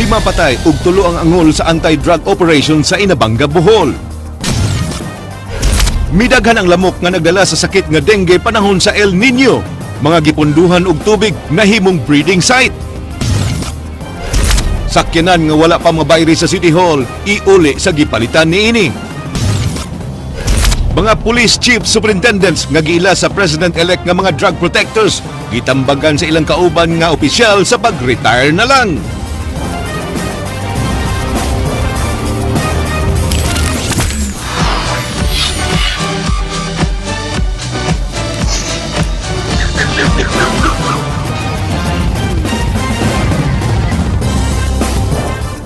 5 patay ug 3 ang angol sa anti-drug operation sa Inabanga, Bohol. Midaghan ang lamok nga nagdala sa sakit nga dengue panahon sa El Nino. Mga gipunduhan og tubig nahimong breeding site. Sakyanan nga wala pa mabayri sa City Hall, iuli sa gipalitan niini. Mga police chief superintendents nga giila sa president-elect nga mga drug protectors, gitambagan sa ilang kauban nga opisyal sa pag-retire na lang.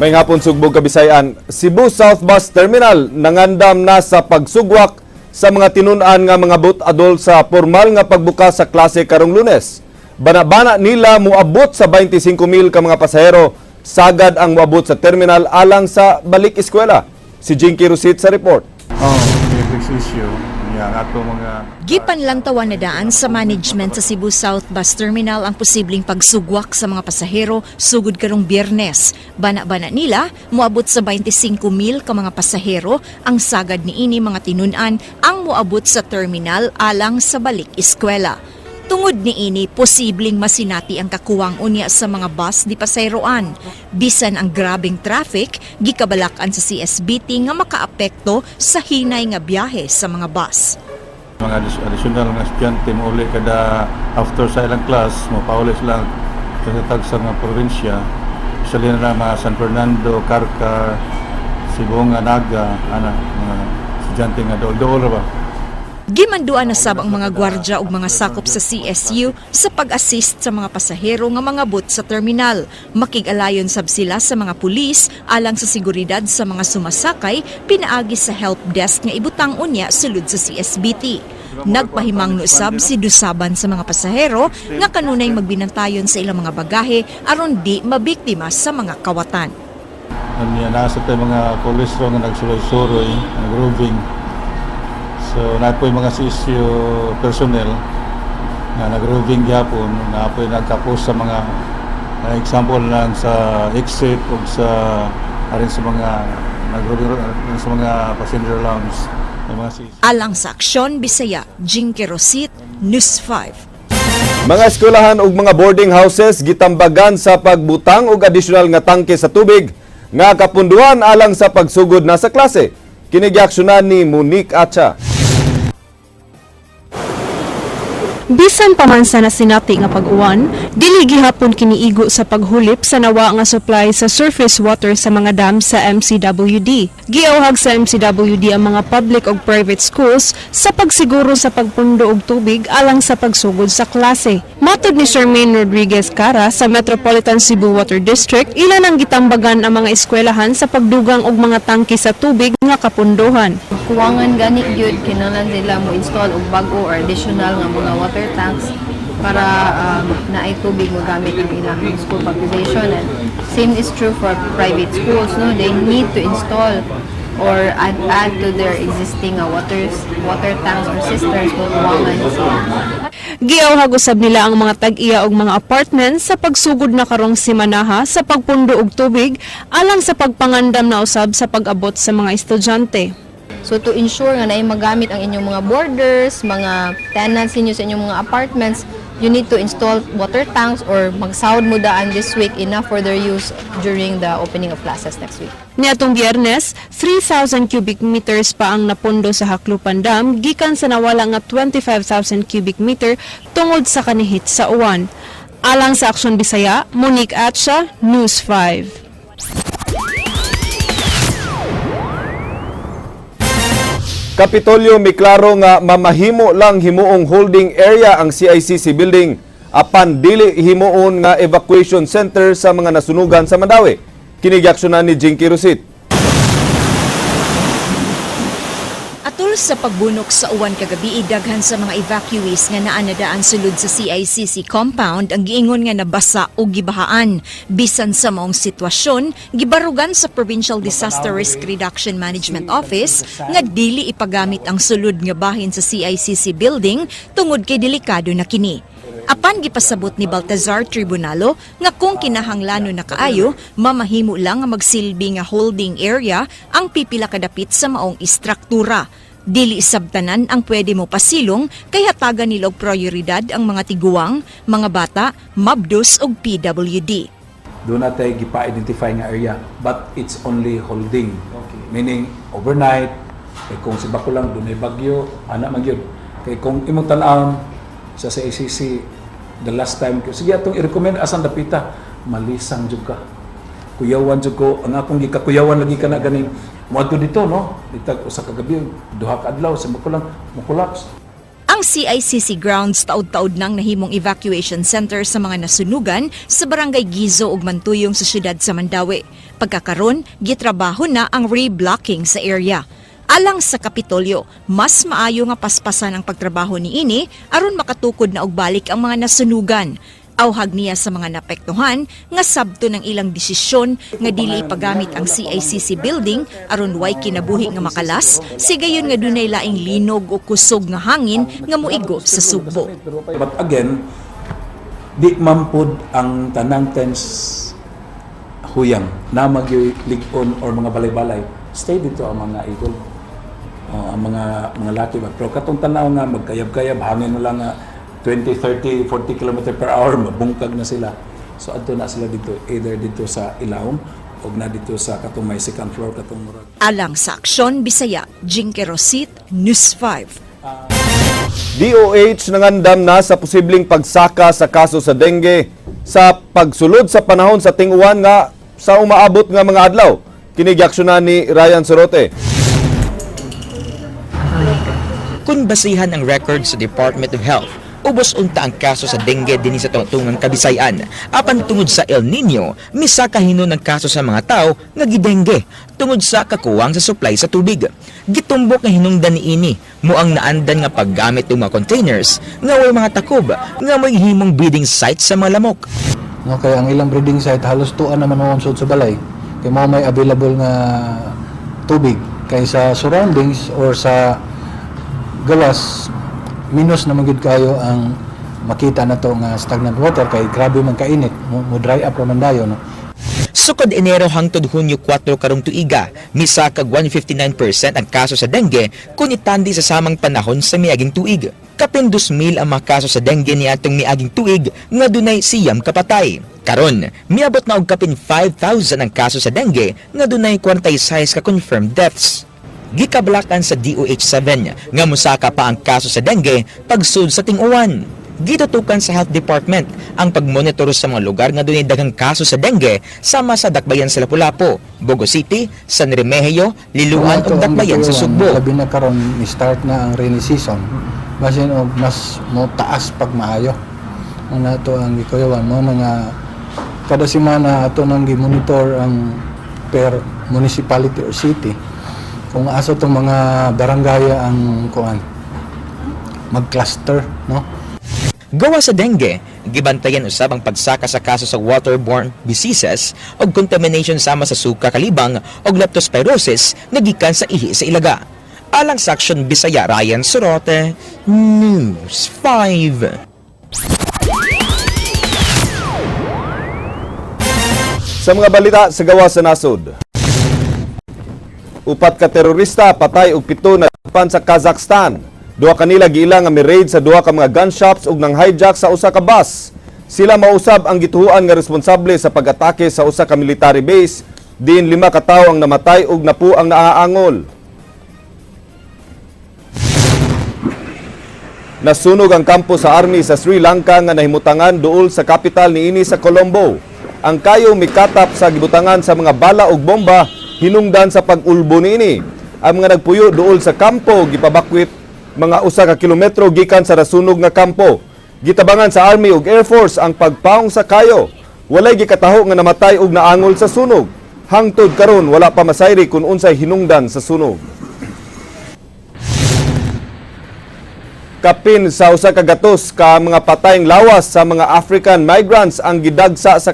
May hapon sugbog Kabisayan, Cebu South Bus Terminal nangandam na sa pagsugwak sa mga tinunan nga mga but-adol sa formal nga pagbukas sa klase karong Lunes. Bana-bana nila muabot sa 25,000 ka mga pasahero, sagad ang muabot sa terminal alang sa balik eskwela. Si Jinky Rusit sa report. Gipanlantawan na daan sa management sa Cebu South Bus Terminal ang posibleng pagsugwak sa mga pasahero sugod karong Biyernes. Bana-bana nila, muabot sa 25,000 ka mga pasahero, ang sagad niini mga tinunan ang muabot sa terminal alang sa balik eskwela. Tungod niini, posibleng masinati ang kakuwang unya sa mga bus di pasaheroan. Bisan ang grabing traffic, gikabalakan sa CSBT nga makaapekto sa hinay nga biyahe sa mga bus. Mga additional nga estudyante mauli kada after sa ilang class, mapauli sila sa tagsang nga probinsya. Isali na mga San Fernando, Carcar, Sibonga, Naga, mga estudyante nga dool-dool ba. Gimanduan na sab ang mga gwardya ug mga sakop sa CSU sa pag-assist sa mga pasahero nga mga but sa terminal. Makig-alayon sab sila sa mga pulis alang sa seguridad sa mga sumasakay, pinaagi sa help desk nga ibutang unya sulod sa CSBT. Nagpahimangno sab si Dusaban sa mga pasahero nga kanunay magbinantayon sa ilang mga bagahe aron di mabiktima sa mga kawatan. Nasa tayo mga pulis ro nga nagsuloy-suroy, nag-roving. So, na po yung mga CSU personnel na nag-roving gihapon, na po yung nagkapos sa mga example lang sa exit o sa arin sa mga nag-roving sa mga passenger lounge. Mga CSU. Alang sa aksyon, Bisaya, Jinky Rusit, News 5. Mga eskwelahan ug mga boarding houses gitambagan sa pagbutang og additional nga tangke sa tubig nga kapunduhan alang sa pagsugod na sa klase. Kini giaksyonan ni Monique Acha. Bisan pamansa na sinati nga pag-uwan, dili gihapon kiniigo sa paghulip sa nawa nga supply sa surface water sa mga dam sa MCWD. Giawhag sa MCWD ang mga public ug private schools sa pagsiguro sa pagpundo og tubig alang sa pagsugod sa klase. Matod ni Shermaine Rodriguez Cara sa Metropolitan Cebu Water District, ilan ang gitambagan ang mga eskwelahan sa pagdugang og mga tangke sa tubig nga kapunduhan. Kuwangan gani gyud kinahanglan sila mo install og bag-o or additional nga mga water tanks para naay tubig mo gamit ang ilang school population. And same is true for private schools, no, they need to install or add to their existing water tanks or cisterns kung kuwangan sila. Giawhag usab nila ang mga tag-iya og mga apartments sa pagsugod na karong simanaha sa pagpundo og tubig alang sa pagpangandam na usab sa pag-abot sa mga estudyante. So to ensure nga naay magamit ang inyong mga boarders, mga tenants ninyo sa inyong mga apartments, you need to install water tanks or magsahod mo daan this week enough for their use during the opening of classes next week. Niatong Biyernes, 3,000 cubic meters pa ang napundo sa Haklupan Dam gikan sa nawala nga 25,000 cubic meter tungod sa kanihit sa uwan. Alang sa Aksyon Bisaya, Monique Acha, News 5. Kapitolyo miklaro nga mamahimo lang himuong holding area ang CICC building apan dili himuon nga evacuation center sa mga nasunugan sa Mandawi. Kini giaksyonan ni Jinky Rusit. Atul sa pagbunok sa uwan kagabi, daghan sa mga evacuees nga naa na daan sulod sa CICC compound ang giingon nga nabasa o gibahaan. Bisan sa maong sitwasyon, gibarugan sa Provincial Disaster Risk Reduction Management Office nga dili ipagamit ang sulod nga bahin sa CICC building tungod kay delikado na kini. Apan gipasabot ni Baltazar Tribunalo nga kung kinahanglanon na kaayo, mamahimo lang nga magsilbi nga holding area ang pipila kadapit sa maong istruktura. Dili sabtanan ang pwede mo pasilong kay hatagan nila og prioridad ang mga tiguang, mga bata, mabdos ug PWD. Doon natin gipa-identify nga area, but it's only holding. Meaning, overnight, kay kung si Bako lang, doon ay bagyo, anak magyod. Kay kung imong tanawon sa ACC, the last time, sige atong i-recommend asan dapita, malisang jud ka. Kuyawan jud ko, ang akong gikakuyawan lagi ka na ganing, muadto dito, no? Ditag, usa ka gabi, duha ka adlaw, sa Bako lang, makulaps. Ang CICC grounds taud-taud nang nahimong evacuation center sa mga nasunugan sa barangay Gizo ug Mantuyong sa siyudad sa Mandawi. Pagkakaron, gitrabaho na ang reblocking sa area. Alang sa Kapitolyo, mas maayo nga paspasan ang pagtrabaho niini aron makatukod na og balik ang mga nasunugan. Awhag niya sa mga napektuhan nga sabto ng ilang desisyon nga dili ipagamit ang CICC building aron way kinabuhi nga makalas, sigayon nga dunay laing linog o kusog nga hangin nga moigo sa Sugbo. But again, di mampud ang tanang tens huyang na mag-ligon or mga balay-balay. Stay dito ang mga idol. Ang mga laki ba. Pero katong tanaw nga magkayab-kayab, hangin mo lang nga 20, 30, 40 km per hour, mabungkag na sila. So adto na sila dito, either dito sa Ilawom o na dito sa katong may second floor, katong murag. Alang sa Aksyon, Bisaya, Jinky Rosit, News 5. DOH nangandam na sa posibleng pagsaka sa kaso sa dengue sa pagsulod sa panahon sa ting-uwan nga sa umaabot nga mga adlaw. Kinigiaksyonan ni Ryan Sorote. Kung basihan ang record sa Department of Health, ubos unta ang kaso sa dengue dinhi sa tungtungang Kabisayan. Apan tungod sa El Nino, misa kahino ng kaso sa mga tao nga gidengue tungod sa kakuwang sa supply sa tubig. Gitumbok nga hinungdan niini mo ang naandan nga paggamit ng mga containers nga way mga takob nga may himong breeding site sa mga lamok. No, kaya ang ilang breeding site halos tuan naman mamamsud sa balay. Kaya mo may available nga tubig kaysa surroundings or sa gawas minus na magid kayo ang makita na to nga stagnant water kay grabe man kainit mo dry up raman dayon no. Sukad Enero hangtod Hunyo 4 karong tuiga, misa kag 159% ang kaso sa dengue kung itandi sa samang panahon sa miaging tuig. Kapin 2,000 ang mga kaso sa dengue niadtong miaging tuig nga dunay siyam kapatay. Karon, miabot na og kapin 5,000 ang kaso sa dengue nga dunay 46 ka confirmed deaths. Gikablakan sa DOH-7 nga musaka pa ang kaso sa dengue pagsud sa ting-uwan. Gitutukan sa Health Department ang pagmonitor sa mga lugar nga dunay daghang kaso sa dengue sama sa Dakbayan sa Lapu-Lapu, Bogo City, San Remigio, Liloan ug Dakbayan sa Sugbo. Labi na karon ni start na ang rainy season. Basin og mas mo taas pag maayo. Ang nato ang gikuyawan mo nga kada semana ato nang gi-monitor ang per municipality or city kung asa itong mga barangaya ang kuan mag-cluster, no? Gawa sa dengue, gibantayan usab ang pagsaka sa kaso sa waterborne diseases o contamination sama sa suka kalibang o leptospirosis na gikan sa ihi sa ilaga. Alang sa Aksyon Bisaya, Ryan Sorote, News 5. Sa mga balita sa gawa sa nasod. Upat ka terorista patay og 7 na pan sa Kazakhstan. Duha kanila giilang nga mi-raid sa duha ka mga gun shops ug nang hijack sa usa ka bus. Sila mausab ang gituhuan nga responsable sa pag-atake sa usa ka military base. Diin 5 ka tawo ang namatay ug 10 ang naaangol. Nasunog ang kampo sa army sa Sri Lanka nga nahimutangan duol sa kapital niini sa Colombo. Ang kayo mikatap sa gibutangan sa mga bala ug bomba hinungdan sa pag-ulbo niini. Ang mga nagpuyo duol sa kampo gipabakwit mga 1 ka kilometro gikan sa nasunog nga kampo. Gitabangan sa Army ug Air Force ang pagpaong sa kayo. Walay gikataho nga namatay ug naangol sa sunog. Hangtod karon wala pa masayri kung unsay hinungdan sa sunog. Kapin sa usa ka gatos ka mga patayng lawas sa mga African migrants ang gidagsa sa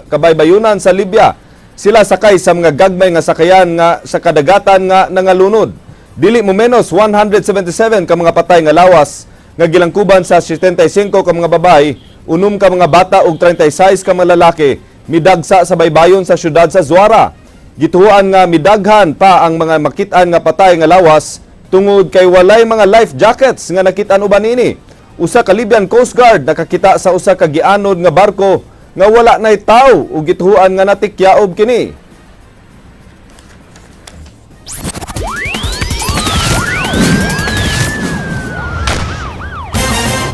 kabaybayunan sa Libya. Sila sakay sa mga gagmay nga sakayan nga sa kadagatan nga nangalunod. Dili mo menos 177 ka mga patay nga lawas nga gilangkuban sa 75 ka mga babae, 6 ka mga bata ug 36 ka mga lalaki midagsa sa baybayon sa syudad sa Zuara. Gituhuan nga midaghan pa ang mga makit-an nga patay nga lawas tungod kay walay mga life jackets nga nakit-an uban ini. Usa ka Libyan Coast Guard nakakita sa usa ka gianod nga barko nga wala nay tawo ug gituhuan nga natikyaob kini.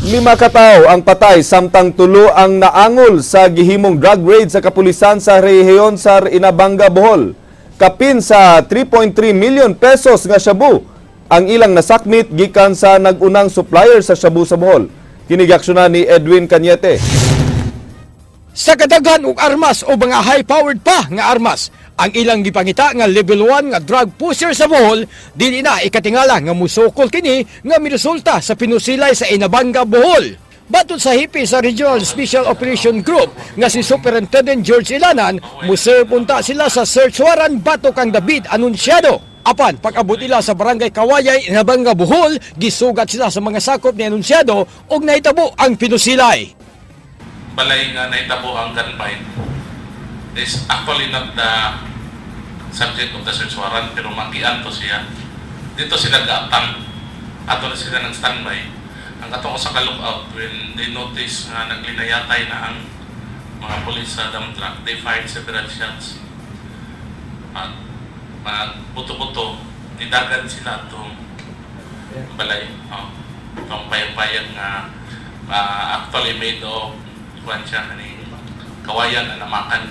Lima ka tawo ang patay samtang 3 ang naangol sa gihimong drug raid sa kapulisan sa rehiyon sa Inabanga, Bohol. Kapin sa 3.3 million pesos nga shabu ang ilang nasakmit gikan sa nag-unang supplier sa shabu sa Bohol. Kinigaksyonan ni Edwin Cañete. Sa kadaghan og armas o mga high-powered pa nga armas, ang ilang gipangita nga level 1 nga drug pusher sa Bohol, dili na ikatingala nga musukol kini nga miresulta sa pinusilay sa Inabanga, Bohol. Batud sa hipi sa Regional Special Operation Group nga si Superintendent George Ilanan, muserpunta sila sa search warrant batok ang David Anunciado. Apan, pag-abot ila sa Barangay Kawayay, Inabanga, Bohol, gisugat sila sa mga sakop ni Anunciado ug nahitabo ang pinusilay. Balay nga nahitabo ang gunfight is actually not the subject of the search warrant, pero makian to siya. Dito sila gaatang, ato na sila ng standby. Ang katong sa ka-lookout, when they notice nga naglinayatay na ang mga pulis sa dump truck, they fired several shots. At buto-buto, nidagan sila itong balay. Itong payag-payag nga actually made of kawayan na namakan.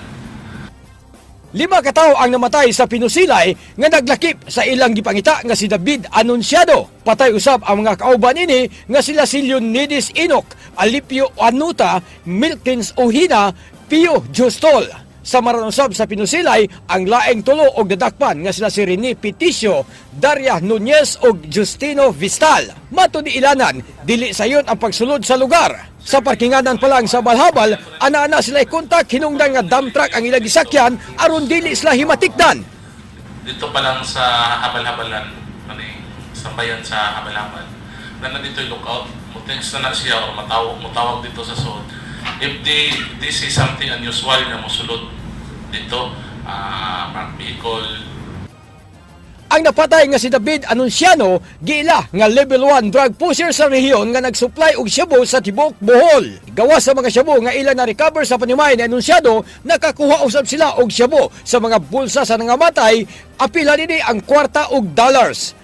5 ka tawo ang namatay sa pinusilay nga naglakip sa ilang gipangita nga si David Anunciado. Patay usab ang mga kauban ini nga sila si Leonidas Enoch, Alipio Anuta, Milkins Ohina, Pio Justol. Sa maranusab sa pinusilay, ang laeng tulo og dadakpan nga sila si Rene Peticio, Daria Nunez og Justino Vistal. Matud ni Ilanan, dili sayon ang pagsulod sa lugar. Sa parkinganan pa lang sa Balhabal, ana-ana sila ikontak hinungdan nga dump truck ang ilang gisakyan aron dili sila himatikdan. Dito pa lang sa Habal-Habalan, sambayan sa Habal-Habal, na dito yung lookout, mutext na siya o matawag dito sa suod. If this is something unusual na musulod dito, mark vehicle. Ang napatay nga si David Anunciano, giila nga level 1 drug pusher sa rehiyon nga nagsupply og shabu sa tibok Bohol. Gawa sa mga shabu nga ila na recover sa panimay ni Anunciado, nakakuha usab sila og shabu sa mga bulsa sa nangamatay, apila nini ang kwarta og dollars.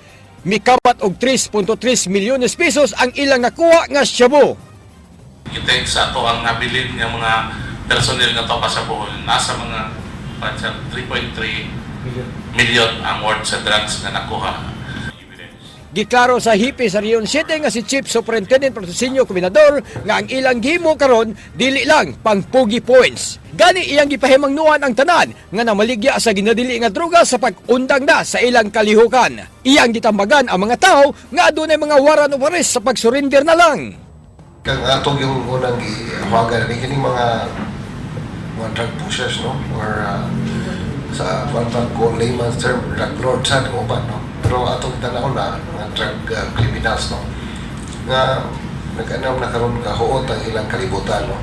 Mikabat og 3.3 milyones pesos ang ilang nakuha nga shabu. Kita sa ato ang nabilin ng mga personnel nga toka sa Bohol, nasa mga 3.3 million ang worth sa drugs na nakuha. Giklaro sa hipi sa Rion City nga si Chief Superintendent Protesinio Combinador nga ang ilang gihimo karon dili lang pang pugi points. Gani iyang gipahimangnuan ang tanan nga namaligya sa ginadili nga droga sa pag-undang na sa ilang kalihukan. Iyang gitambagan ang mga tao nga adunay mga warrant of arrest sa pag-surrender na lang. Kang atong yung unang ihawagan ni kining mga drug pushers, no? Or sa ko layman's term, drug lords sa uban, no? Pero atong tanaw na drug criminals, no? Nga nag-anam na karon kahuot ang ilang kalibutan, no?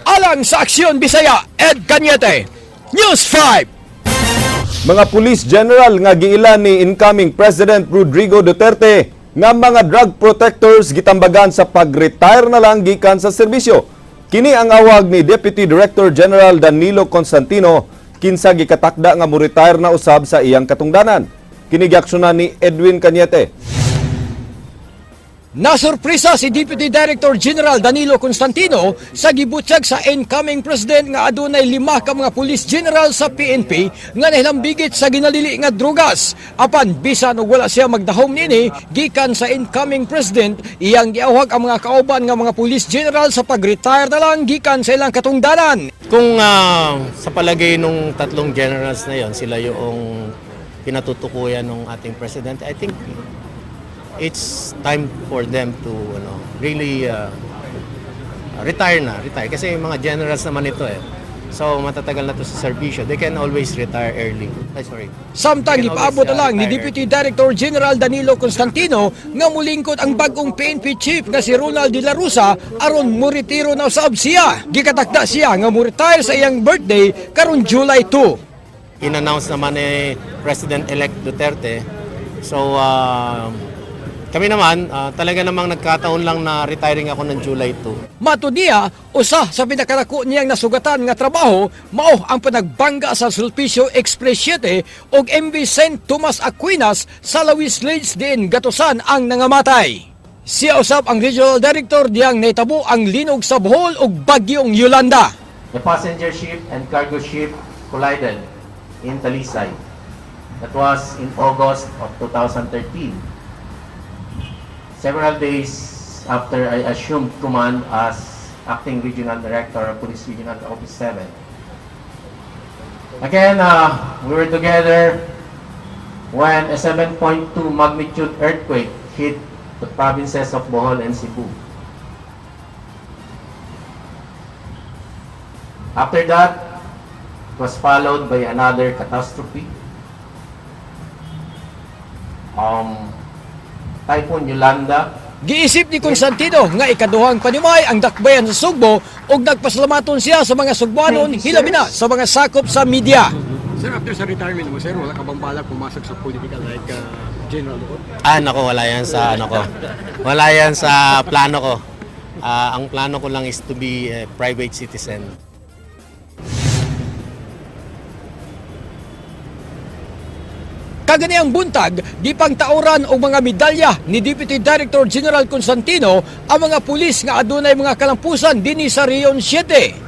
Alang sa Aksyon Bisaya, Ed Cañete, News 5. Mga Police General nga giilan ni incoming President Rodrigo Duterte nga mga drug protectors gitambagan sa pag-retire na lang gikan sa serbisyo. Kini ang awag ni Deputy Director General Danilo Constantino kinsa gikatakda nga mo-retire na usab sa iyang katungdanan. Kini giaksyonan ni Edwin Cañete. Nasurpresa si Deputy Director General Danilo Constantino sa gibutyag sa incoming President nga adunay 5 ka mga Police General sa PNP nga nahilambigit sa ginalili nga drugas. Apan bisan og wala siya magdahom nini gikan sa incoming President, iyang giawhag ang mga kauban nga mga Police General sa pag-retire na lang gikan sa ilang katungdanan. Kung sa palagay nung 3 generals na yon, sila yung kinatutukuyan ng ating President, I think it's time for them to really retire kasi mga generals naman ito So matatagal na to sa serbisyo. They can always retire early. Ay, sorry. Samtang They can ipaabot always, na lang ni retire. Deputy Director General Danilo Constantino nga mulingkod ang bagong PNP Chief nga si Ronald De La Rosa aron muritiro na usab siya. Gikatakda siya nga muretire sa iyang birthday karon July 2. In-announce naman ni President-elect Duterte. So kami naman, talaga namang nagkataon lang na retiring ako ng July 2. Matud niya, usa sa pinakalako niyang nasugatan nga trabaho mao ang panagbangga sa Sulpicio Express 7 ug MV St. Tomas Aquinas sa Luis Lage din Gatusan ang nangamatay. Siya usab ang Regional Director diyang naitabo ang linog sa Bohol ug bagyong Yolanda. The passenger ship and cargo ship collided in Talisay. That was in August of 2013. Several days after I assumed command as Acting Regional Director of Police Regional Office 7. Again, we were together when a 7.2 magnitude earthquake hit the provinces of Bohol and Cebu. After that, it was followed by another catastrophe. Typhoon Yolanda. Giisip ni Constantino nga ikaduhang panimay ang dakbayan sa Sugbo ug nagpasalamaton siya sa mga Sugbanon hilabi na sa mga sakop sa media. Sir, after sa retirement mo, sir, wala ka bang balak pumasok sa political like general? Nako, wala yan sa Wala yan sa plano ko. Ang plano ko lang is to be a private citizen. Kaganiyang buntag, di pang tauran og mga medalya ni Deputy Director General Constantino ang mga pulis nga adunay mga kalampusan dinhi sa Rion 7.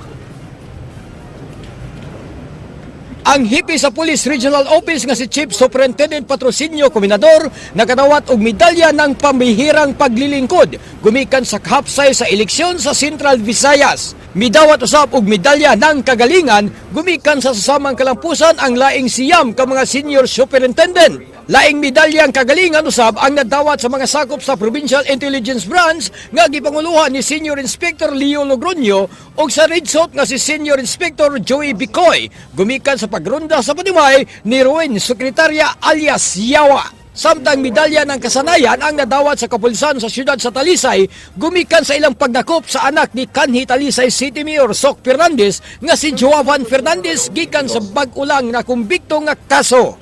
Ang hipi sa Police Regional Office nga si Chief Superintendent Patrocinio Cominador nagadawat og medalya ng pambihirang paglilingkod gumikan sa kahapsay sa eleksyon sa Central Visayas. Midawat usab og medalya ng kagalingan gumikan sa sasamang kalampusan ang laing siyam ka mga senior superintendent. Laing medalyang kagalingan usab ang nadawat sa mga sakop sa Provincial Intelligence Branch nga gipanguluhan ni Senior Inspector Leo Logroño ug sa Redsot nga si Senior Inspector Joey Bicoy gumikan sa pagronda sa Padumay ni Ruin Sekretarya alias Yawa. Samtang medalya ng kasanayan ang nadawat sa kapulisan sa siyudad sa Talisay gumikan sa ilang pagdakop sa anak ni kanhi Talisay City Mayor Soc Fernandez nga si Joavan Fernandez gikan sa bag-ulang na kumbikto nga kaso.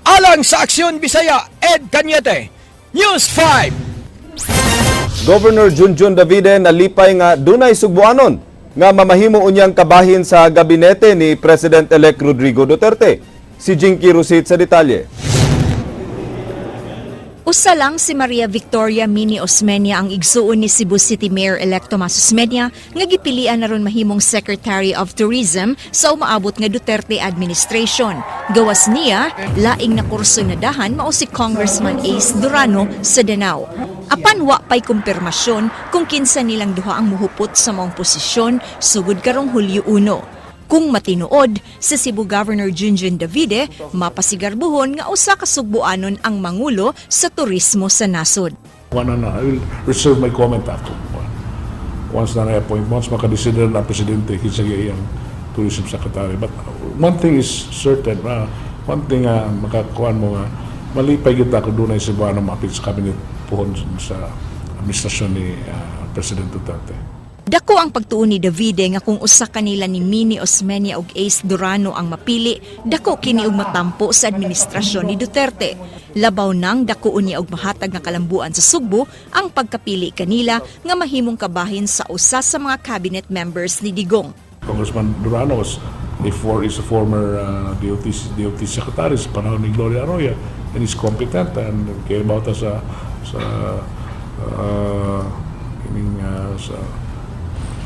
Alang sa Aksyon Bisaya, Ed Cañete, News 5. Governor Junjun Davide nalipay nga dunay Sugbuanon nga mamahimo unyang kabahin sa gabinete ni President-elect Rodrigo Duterte. Si Jinky Rusit sa detalye. Usa lang si Maria Victoria Mini Osmeña ang igsuon ni Cebu City Mayor-elect Tomas Osmeña nga gipilian na ron mahimong Secretary of Tourism sa umaabot nga Duterte administration. Gawas niya, laing na kurso na dahan mao si Congressman Ace Durano sa Danao. Apan wa pay kumpirmasyon kung kinsa nilang duha ang muhupot sa maong posisyon sugod karong Hulyo 1. Kung matinuod, si Cebu Governor Junjun Davide mapasigarbuhon nga usa ka Sugbuanon ang mangulo sa turismo sa nasod. I will reserve my comment after. Once na na-appoint, once makadesider na presidente kinsa iyang tourism secretary. But one thing is certain, one thing makakuan mo nga, malipay kita kung doon ay Cebuano mapit sa cabinet pohon sa administrasyon ni President Duterte. Dako ang pagtuon ni Davide nga kung usa kanila ni Mini Osmeña ug Ace Durano ang mapili, dako kini og matampo sa administrasyon ni Duterte. Labaw nang dako unya og mahatag nga kalambuan sa Sugbo ang pagkapili kanila nga mahimong kabahin sa usa sa mga cabinet members ni Digong. Congressman Durano is a former DOT secretary sa panahon ni Gloria Arroyo, and is competent and care about sa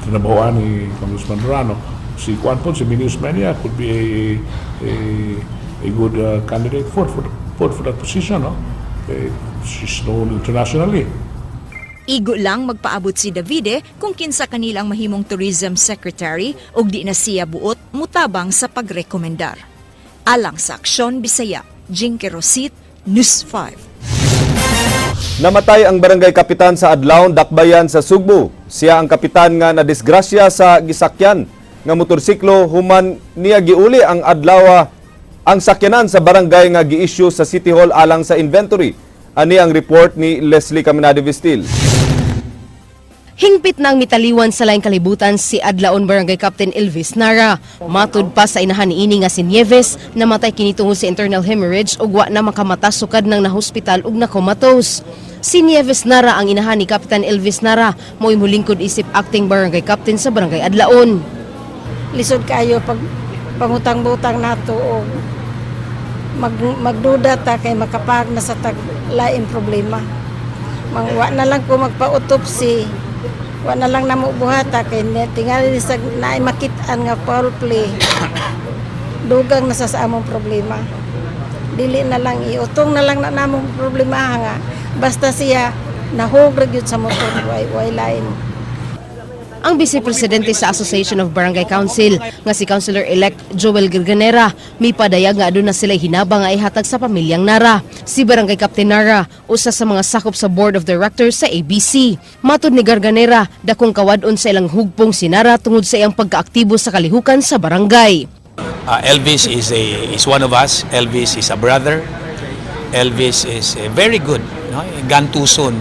tinabahoan ni Congressman Durano. Si Juan Pon, si Mini Osmeña could be a good candidate for that position. No? She's known internationally. Igo lang magpaabot si Davide kung kinsa kanilang mahimong tourism secretary ug di na siya buot mutabang sa pagrekomendar. Alang sa Aksyon Bisaya, Jinky Rosit, News 5. Namatay ang barangay kapitan sa Adlaon, Dakbayan sa Sugbo. Siya ang kapitan nga nadisgrasya sa gisakyan nga motorsiklo human niya giuli ang adlaw ang sakyanan sa barangay nga gi-issue sa City Hall alang sa inventory. Ani ang report ni Leslie Caminado Vistil. Hingpit nang mitaliwan sa laing kalibutan si Adlaon Barangay Captain Elvis Nara. Matud pa sa inahan niini nga si Nieves, namatay kini tungod sa internal hemorrhage ug wa na makamata sukad nang nahospital ug nakomatos. Si Nieves Nara ang inahan ni Captain Elvis Nara, mo'y mulingkod isip acting barangay captain sa Barangay Adlaon. Lisod kayo pag pangutang-butang nato o magduda ta kay makapag na sa laing problema. Wa na lang ko magpa-autopsy. Wa na lang namo buhata kay tingali sa naay makit-an nga foul play. Dugang na sa among problema. Dili na lang iutong na lang na namong problema nga. Basta siya nahugrag yun sa motor way lain. Ang Vice Presidente sa Association of Barangay Council nga si Councilor-elect Joel Garganera may padayag nga aduna sila hinabang nga ihatag sa pamilyang Nara. Si Barangay Captain Nara usa sa mga sakop sa Board of Directors sa ABC. Matud ni Garganera dakong kawadon sa ilang hugpong si Nara tungod sa iyang pagkaaktibo sa kalihukan sa barangay. Elvis is one of us. Elvis is a brother. Elvis is very good. No? Gone too soon.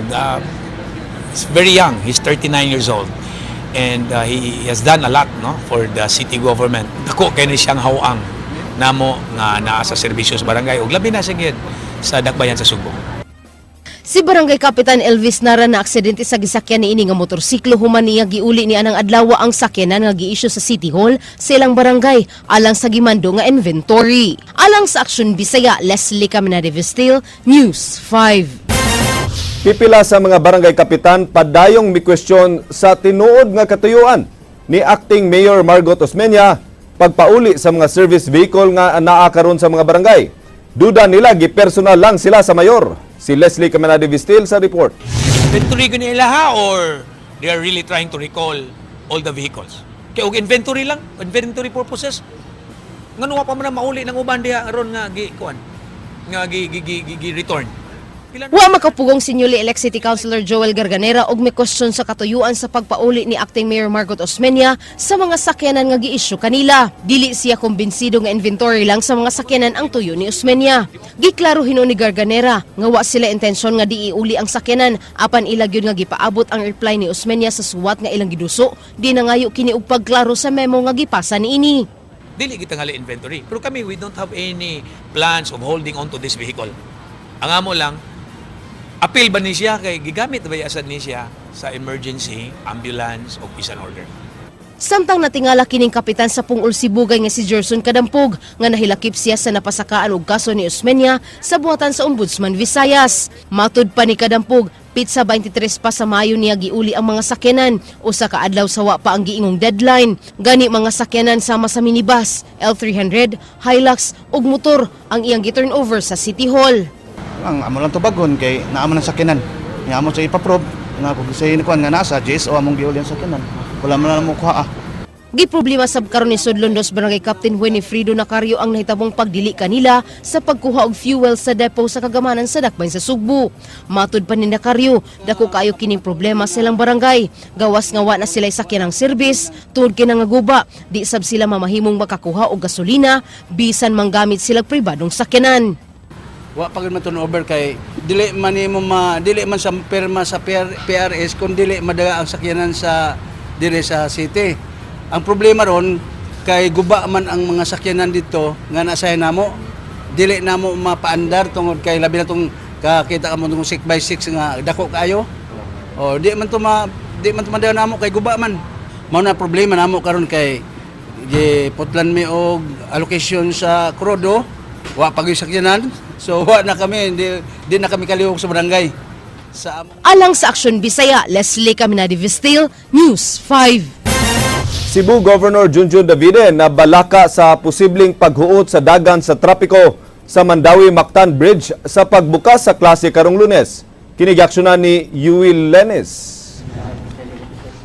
He's very young. He's 39 years old. And he has done a lot, no, for the city government. Dako kay ni siyang hawang namo nga naa sa serbisyo sa barangay ug labi na sigid sa dakbayan sa Subo. Si Barangay Kapitan Elvis Nara na aksidente sa gisakyan niini nga motorsiklo human niya giuli ni anang adlaw ang sakyanan nga gi-issue sa City Hall sa ilang barangay alang sa gimando nga inventory. Alang sa Aksyon Bisaya, Leslie Caminado Vistil, News 5. Pipila sa mga barangay kapitan padayong mikwestiyon sa tinuod nga katuyuan ni Acting Mayor Margot Osmeña pagpauli sa mga service vehicle nga naa karon sa mga barangay. Duda nila gipersonal lang sila sa mayor. Si Leslie Caminado Vistil sa report. Inventory ko nila ha or they are really trying to recall all the vehicles? Kaya og inventory lang, inventory purposes. Ngano pa man mauli ng uban diha aron nga gi-kuan nga gi-return. Wa makapugong si newly elect City Councilor Joel Garganera og may question sa katuyuan sa pagpauli ni Acting Mayor Margot Osmeña sa mga sakyanan nga gi-issue kanila. Dili siya kumbinsido nga inventory lang sa mga sakyanan ang tuyo ni Osmeña. Giklaro hinuon ni Garganera nga wa sila intensyon nga diiuli ang sakyanan apan ilag yun nga gipaabot ang reply ni Osmeña sa suwat nga ilang giduso. Di nangayo kini og pagklaro sa memo nga gipasa niini. Dili kita ngali inventory. Pero kami, we don't have any plans of holding on to this vehicle. Ang amo lang, appeal ba ni siya kay gigamit ba asad ni siya sa emergency, ambulance o peace and order? Samtang natingala kining kapitan sa Pungol Sibugay nga si Gerson Kadampog nga nahilakip siya sa napasakaan og kaso ni Osmeña sa buhatan sa Ombudsman Visayas. Matud pa ni Kadampog, pitsa 23 pa sa Mayo niya giuli ang mga sakyanan. Usa ka adlaw sawa pa ang giingong deadline. Gani mga sakyanan sama sa minibus, L300, Hilux ug motor ang iyang gi-turnover sa City Hall. Ang amo lang tubagon kay naamo ng sakinan. Nga amo sa ipaprob nga kung sa inikuan nga nasa GSO among giuli ang sakinan. Wala man lang mo kuha. Giproblema sab karon ni Sudlon Dos Barangay Captain Winifredo Nacario ang nahitabong pagdili kanila sa pagkuha og fuel sa depo sa kagamanan sa Dakbayn sa Sugbo. Matud pa ni Nacario, dako kayo kining problema sa ilang barangay. Gawas nga wa na sila sakyanang service, tungod kina nga guba, di sab sila mamahimong makakuha og gasolina bisan manggamit sila pribadong sakyanan. Wa pa man turnover kay dili man sa perma sa PRS kun dili madaga ang sakyanan sa dire sa city. Ang problema ron kay guba man ang mga sakyanan dito nga nasay namo. Dili namo mapaandar tungod kay labi na tong kakita ka mo tong 6x6 nga dako kayo. O di man to madaga namo kay guba man. Mao na problema namo karon kay giputlan mi og allocation sa Krodo. Wa pa gyud sakyanan. So wa na kami, di na kami kalihok sa barangay. Alang sa Aksyon Bisaya, Leslie Caminado Vistil, News 5. Cebu Governor Junjun Davide na balaka sa posibleng paghuot sa dagan sa trapiko sa Mandawi-Mactan Bridge sa pagbukas sa klase karong Lunes. Kinigaksyonan ni Yuil Lenes.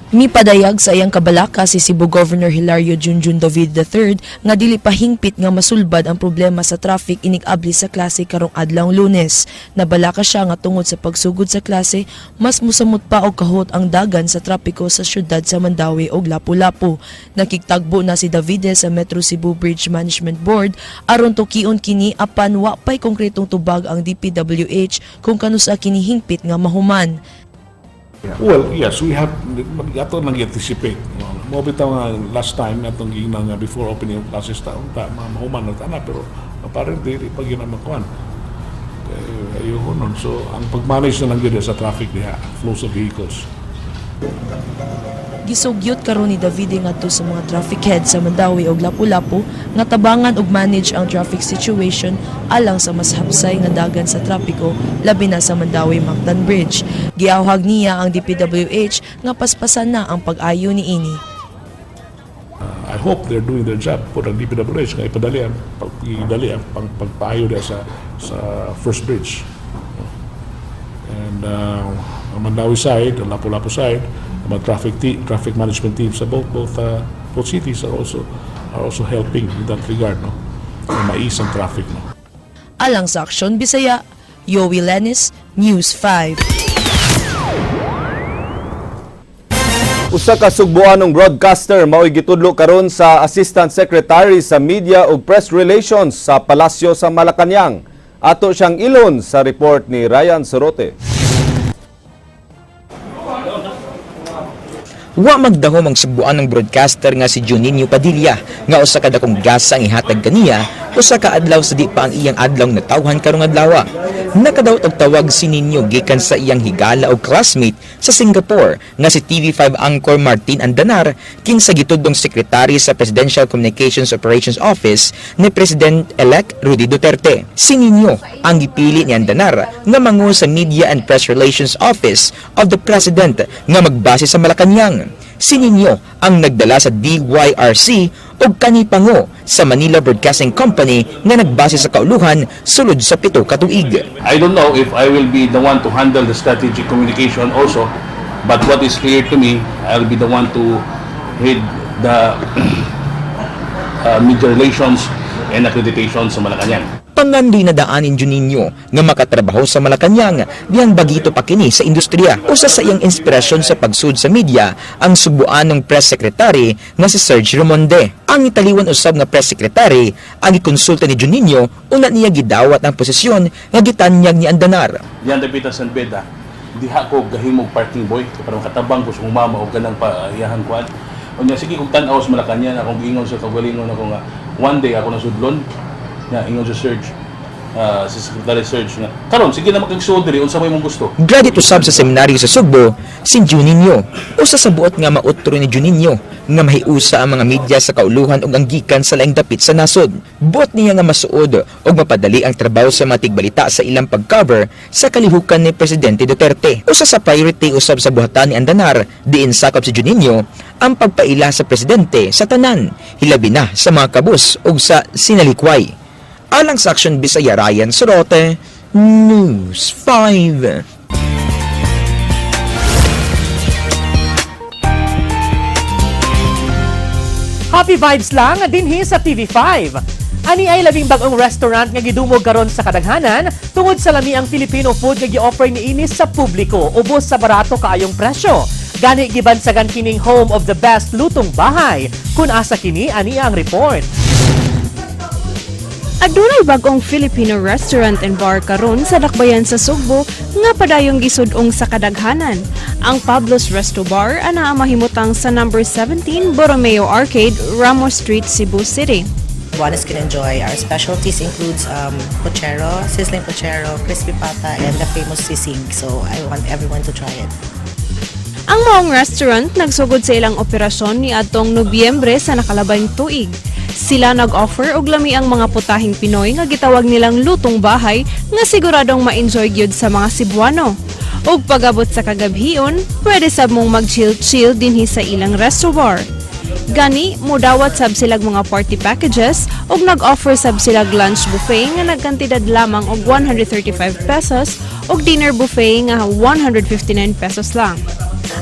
Mipadayag sa iyang kabalaka si Cebu Governor Hilario Junjun David III nga dili pa hingpit nga masulbad ang problema sa traffic inig-abli sa klase karong adlawng Lunes. Nabalaka siya nga tungod sa pagsugod sa klase, mas musamot pa og kahot ang dagan sa trapiko sa syudad sa Mandawi ug Lapu-Lapu. Nakigtagbo na si Davides sa Metro Cebu Bridge Management Board aron tukion kini apan wa pay konkretong tubag ang DPWH kung kanusa kini hingpit nga mahuman. Well, yes, we have, ato nag-anticipate. Mo bitaw nga last time, atong ginang nga before opening of classes, mahuman na tana, pero apparently, pag yun ang makuhan. Ayun nun. So, ang pag-manage na lang yun sa traffic diha, flows of vehicles. Gisugyot karon ni Davide ngadto sa mga traffic heads sa Mandawi ug Lapu-Lapu nga tabangan ug manage ang traffic situation alang sa mas hapsay nga dagan sa trapiko labi na sa Mandawi-Mactan Bridge. Giawhag niya ang DPWH nga paspasan na ang pag-ayo niini. I hope they're doing their job for ang DPWH nga ipadali ang pagpaayo diha sa first bridge. And on Mandawi side, on Lapu-Lapu side, mga traffic management teams sa both cities are also helping in that regard, no, na mais ang traffic, no. Alang sa Aksyon Bisaya, Yowie Lenis, News 5. Usa ka sugbuanong broadcaster mao'y gitudlo karon sa Assistant Secretary sa Media ug Press Relations sa Palasyo sa Malacañang. Ato siyang ilon sa report ni Ryan Sorote. Wa magdahom ang sugbuan ng broadcaster nga si Juninho Padilla nga usa ka dakong gasa ang ihatag kaniya usa ka adlaw sa di pa ang iyang adlaw natawhan karong adlaw. Nakadawat og tawag si Ninyo gikan sa iyang higala og classmate sa Singapore nga si TV5 anchor Martin Andanar kinsa gitudlong sekretary sa Presidential Communications Operations Office ni President-elect Rudy Duterte. Si Ninyo ang gipili ni Andanar nga mangu sa Media and Press Relations Office of the President nga magbase sa Malacañang. Si Ninyo ang nagdala sa DYRC o kanipango sa Manila Broadcasting Company nga nagbase sa kauluhan sulod sa 7 ka tuig. I don't know if I will be the one to handle the strategic communication also, but what is clear to me, I'll be the one to head the media relations and accreditation sa Malacañang. Pangandoy na daanin Juninho nga makatrabaho sa Malacañang diyang bagito pa kini sa industriya. Usa sa iyang inspirasyon sa pagsud sa media ang subuan ng press secretary nga si Serge Ramonde. Ang italiwan usab nga press secretary ang ikonsulta ni Juninho una niya gidawat ang posisyon nga gitanyag ni Andanar. Diyan dapita San Beda, diha ko gahimog parking boy para makatabang ko sa umama o ganang paiyahan kuan. Unya sige kung tan-aw sa Malacañang akong giingon sa kagalingon ako nga one day ako nasudlon nga ingon sa Serge, si Secretary Serge nga karon sige na makigsuod diri unsa may mong gusto. Graduate usab sa seminaryo sa Sugbo si Juninho. Usa sa buot nga mautro ni Juninho nga mahiusa ang mga media sa kauluhan ug ang gikan sa laing dapit sa nasod. Buot niya nga masuod ug mapadali ang trabaho sa mga tigbalita sa ilang pag-cover sa kalihukan ni Presidente Duterte. Usa sa priority usab sa buhatan ni Andanar diin sakop si Juninho ang pagpaila sa presidente sa tanan, hilabi na sa mga kabus ug sa sinalikway. Alang sa Aksyon Bisaya, Ryan Sorote, News 5. Happy vibes lang dinhi sa TV5. Ani ay labing bagong restaurant nga gidumog karon sa kadaghanan tungod sa lami ang Filipino food nga gi-offer niini sa publiko ubos sa barato kaayong presyo. Gani gibansagan kining home of the best lutong bahay. Kun asa kini ani ang report. Adunay bagong Filipino restaurant and bar karon sa Dakbayan sa Sugbo nga padayong gisudong sa kadaghanan. Ang Pablo's Resto Bar ana mahimutang sa number 17 Borromeo Arcade, Ramos Street, Cebu City. Buanas can enjoy. Our specialties includes puchero, sizzling puchero, crispy pata, and the famous sisig. So I want everyone to try it. Ang maong restaurant nagsugod sa ilang operasyon ni adtong Nobyembre sa nakalabang tuig. Sila nag-offer og lami ang mga putahing Pinoy nga gitawag nilang lutong bahay nga siguradong ma-enjoy gyud sa mga Cebuano. Ug pagabot sa kagabhion, pwede sab mong mag-chill-chill dinhi sa ilang resto bar. Gani, mudawat sab silag mga party packages ug nag-offer sab silag lunch buffet nga nagkantidad lamang og 135 pesos ug dinner buffet nga 159 pesos lang.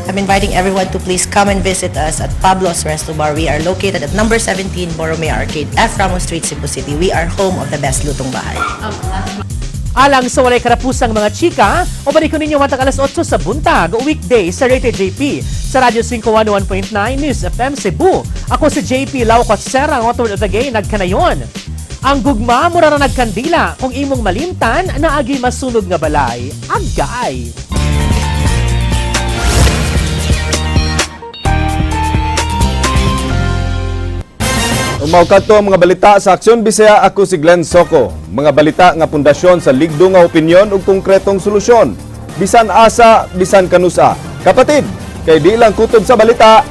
I'm inviting everyone to please come and visit us at Pablo's Resto Bar. We are located at number 17 Borromeo Arcade, F. Ramos Street, Cebu City. We are home of the best lutong bahay. Alang sa walay karapusang mga chika, o balik ko ninyo matag alas 8 sa buntag, weekday sa Rated JP, sa Radyo 511.9 News FM Cebu. Ako si JP Laucot Serra, ang author of the gay, nagkanayon. Ang gugma, mura na nagkandila, kung imong malimtan, naagi masunog nga balay, agay. Umaw kadto ang mga balita sa Aksyon Bisaya, ako si Glenn Soco. Mga balita nga pundasyon sa ligdo nga opinyon ug konkretong solusyon. Bisan asa, bisan kanusa. Kapatid, kay di lang kutob sa balita,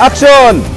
aksyon!